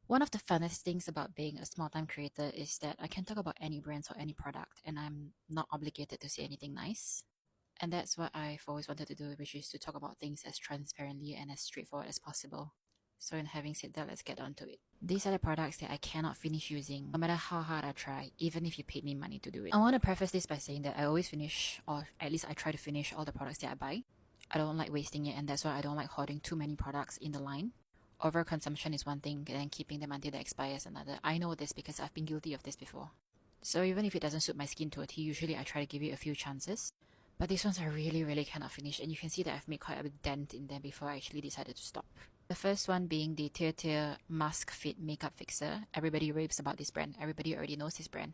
One of the funnest things about being a small-time creator is that I can talk about any brands or any product and I'm not obligated to say anything nice. And that's what I've always wanted to do, which is to talk about things as transparently and as straightforward as possible. So in having said that, let's get on to it. These are the products that I cannot finish using, no matter how hard I try, even if you paid me money to do it. I want to preface this by saying that I always finish, or at least I try to finish all the products that I buy. I don't like wasting it, and that's why I don't like hoarding too many products in the line. Overconsumption is one thing, and keeping them until they expire is another. I know this because I've been guilty of this before. So even if it doesn't suit my skin to a T, usually I try to give it a few chances. But these ones I really cannot finish, and you can see that I've made quite a dent in them before I actually decided to stop. The first one being the Tear Mask Fit Makeup Fixer. Everybody raves about this brand. Everybody already knows this brand.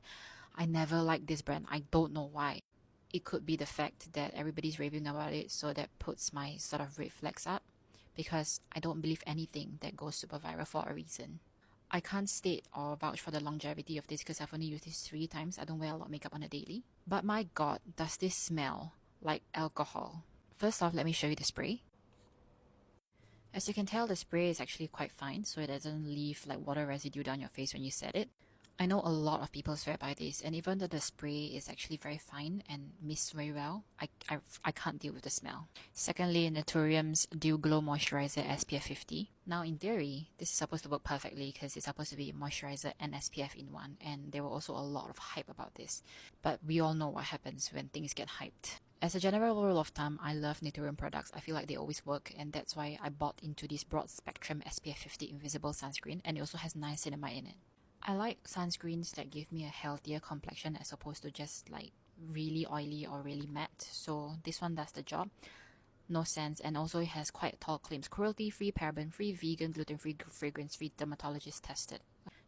I never liked this brand. I don't know why. It could be the fact that everybody's raving about it, so that puts my sort of red flags up, because I don't believe anything that goes super viral for a reason. I can't state or vouch for the longevity of this because I've only used this 3 times. I don't wear a lot of makeup on a daily. But my god, does this smell like alcohol. First off, let me show you the spray. As you can tell, the spray is actually quite fine, so it doesn't leave like water residue down your face when you set it. I know a lot of people swear by this, and even though the spray is actually very fine and mists very well, I can't deal with the smell. Secondly, Naturium's Dew Glow Moisturizer SPF 50. Now in theory, this is supposed to work perfectly because it's supposed to be moisturizer and SPF in one, and there were also a lot of hype about this. But we all know what happens when things get hyped. As a general rule of thumb, I love Naturium products. I feel like they always work, and that's why I bought into this broad spectrum SPF 50 invisible sunscreen, and it also has niacinamide in it. I like sunscreens that give me a healthier complexion as opposed to just like really oily or really matte. So this one does the job. No sense, and also it has quite tall claims: cruelty-free, paraben-free, vegan, gluten-free, fragrance-free, dermatologist tested.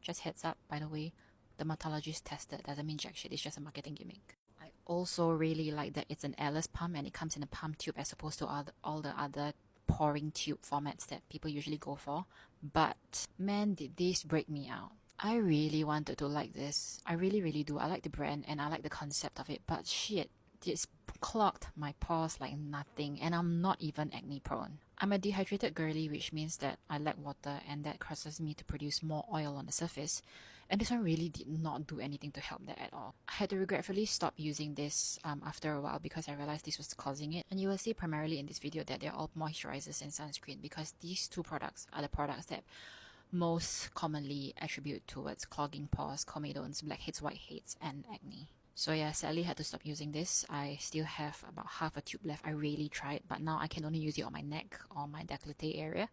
Just heads up, by the way, dermatologist tested doesn't mean jack shit, it's just a marketing gimmick. I also really like that it's an airless pump and it comes in a pump tube as opposed to all the other pouring tube formats that people usually go for. But man, did this break me out. I really wanted to like this. I really do. I like the brand and I like the concept of it, but shit, this clogged my pores like nothing, and I'm not even acne prone. I'm a dehydrated girly, which means that I lack water and that causes me to produce more oil on the surface, and this one really did not do anything to help that at all. I had to regretfully stop using this after a while because I realized this was causing it, and you will see primarily in this video that they're all moisturizers and sunscreen, because these two products are the products that most commonly attribute towards clogging pores, comedones, blackheads, whiteheads, and acne. So yeah, sadly had to stop using this. I still have about half a tube left. I really tried, but now I can only use it on my neck or my décolleté area.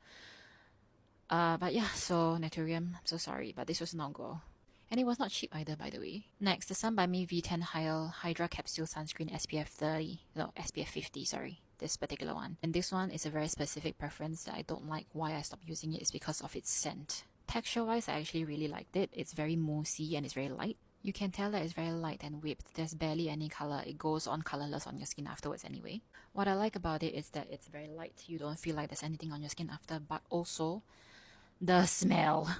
But yeah, so Naturium, I'm so sorry, but this was no go. And it was not cheap either, by the way. Next, the Sun by Me V10 Hydra Capsule Sunscreen SPF 30, no, SPF 50, sorry. This particular one. And this one is a very specific preference that I don't like. Why I stopped using it is because of its scent. Texture-wise, I actually really liked it. It's very moussey and it's very light. You can tell that it's very light and whipped. There's barely any color. It goes on colorless on your skin afterwards anyway. What I like about it is that it's very light. You don't feel like there's anything on your skin after, but also the smell.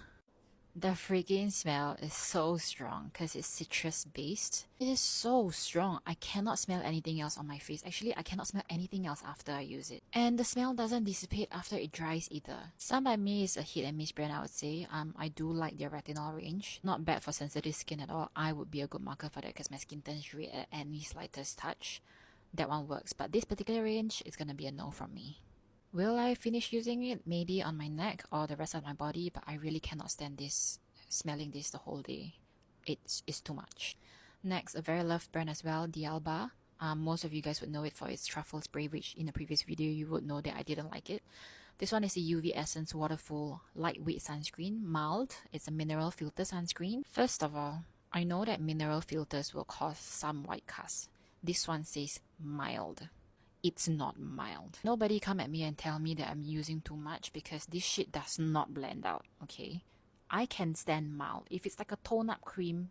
The freaking smell is so strong because it's citrus based. It is so strong. I cannot smell anything else on my face. Actually, I cannot smell anything else after I use it. And the smell doesn't dissipate after it dries either. Sun by Me is a hit and miss brand, I would say. I do like their retinol range. Not bad for sensitive skin at all. I would be a good marker for that because my skin turns red at any slightest touch. That one works. But this particular range is gonna be a no from me. Will I finish using it? Maybe on my neck or the rest of my body, but I really cannot stand this, smelling this the whole day. It's too much. Next, a very loved brand as well, D'Alba. Most of you guys would know it for its truffle spray, which in the previous video you would know that I didn't like it. This one is a UV Essence Waterful Lightweight Sunscreen, mild. It's a mineral filter sunscreen. First of all, I know that mineral filters will cause some white cast. This one says mild. It's not mild. Nobody come at me and tell me that I'm using too much, because this shit does not blend out, okay? I can stand mild. If it's like a tone-up cream,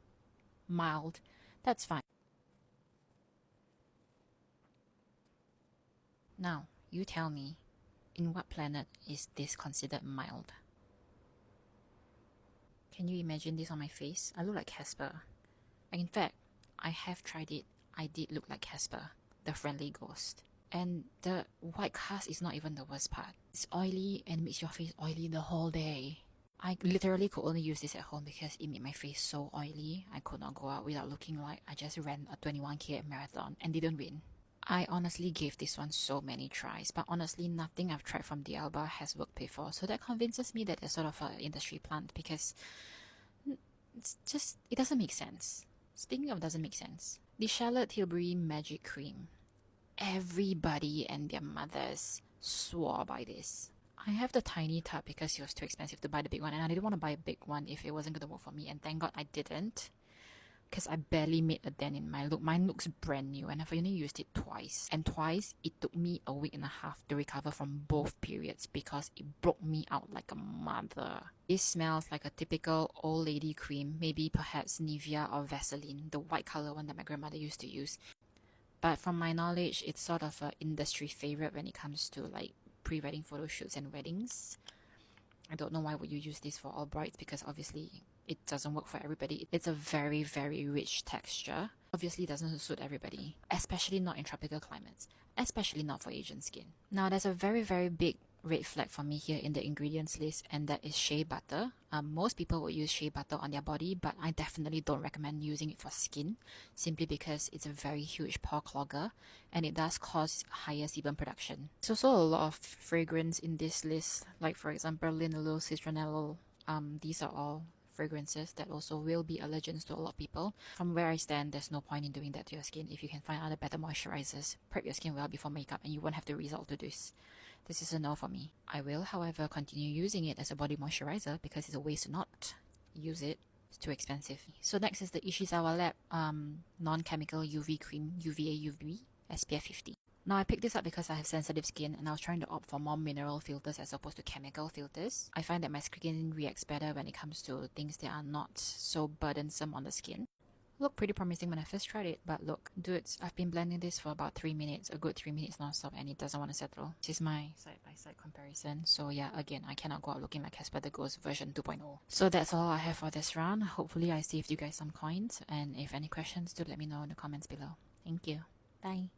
mild, that's fine. Now, you tell me, in what planet is this considered mild? Can you imagine this on my face? I look like Casper. In fact, I have tried it. I did look like Casper, the friendly ghost. And the white cast is not even the worst part. It's oily and makes your face oily the whole day. I literally could only use this at home because it made my face so oily. I could not go out without looking like I just ran a 21K marathon and didn't win. I honestly gave this one so many tries, but honestly nothing I've tried from D'Alba has worked before, so that convinces me that there's sort of an industry plant because it doesn't make sense. Speaking of doesn't make sense, the Charlotte Tilbury Magic Cream. Everybody and their mothers swore by this. I have the tiny tub because it was too expensive to buy the big one, and I didn't want to buy a big one if it wasn't going to work for me, and thank God I didn't. Because I barely made a dent in my look. Mine looks brand new and I've only used it twice. And twice, it took me a week and a half to recover from both periods because it broke me out like a mother. This smells like a typical old lady cream, maybe perhaps Nivea or Vaseline, the white color one that my grandmother used to use. But from my knowledge, it's sort of an industry favorite when it comes to like pre-wedding photo shoots and weddings. I don't know why would you use this for all brides because obviously it doesn't work for everybody. It's a very, very rich texture. Obviously it doesn't suit everybody, especially not in tropical climates, especially not for Asian skin. Now there's a very, very big red flag for me here in the ingredients list, and that is shea butter. Most people would use shea butter on their body, but I definitely don't recommend using it for skin simply because it's a very huge pore clogger and it does cause higher sebum production. There's also a lot of fragrance in this list, like for example linalool, citronellol. These are all fragrances that also will be allergens to a lot of people. From where I stand, there's no point in doing that to your skin. If you can find other better moisturizers, prep your skin well before makeup and you won't have to resort to this. This is a no for me. I will, however, continue using it as a body moisturizer because it's a waste to not use it. It's too expensive. So next is the Ishizawa Lab non-chemical UV cream, UVA UV SPF 50. Now I picked this up because I have sensitive skin and I was trying to opt for more mineral filters as opposed to chemical filters. I find that my skin reacts better when it comes to things that are not so burdensome on the skin. Looked pretty promising when I first tried it, but look, dudes, I've been blending this for about 3 minutes, a good 3 minutes non-stop, and it doesn't want to settle. This is my side-by-side comparison, so yeah, again, I cannot go out looking like Casper the Ghost version 2.0. So that's all I have for this round. Hopefully I saved you guys some coins, and if any questions, do let me know in the comments below. Thank you. Bye.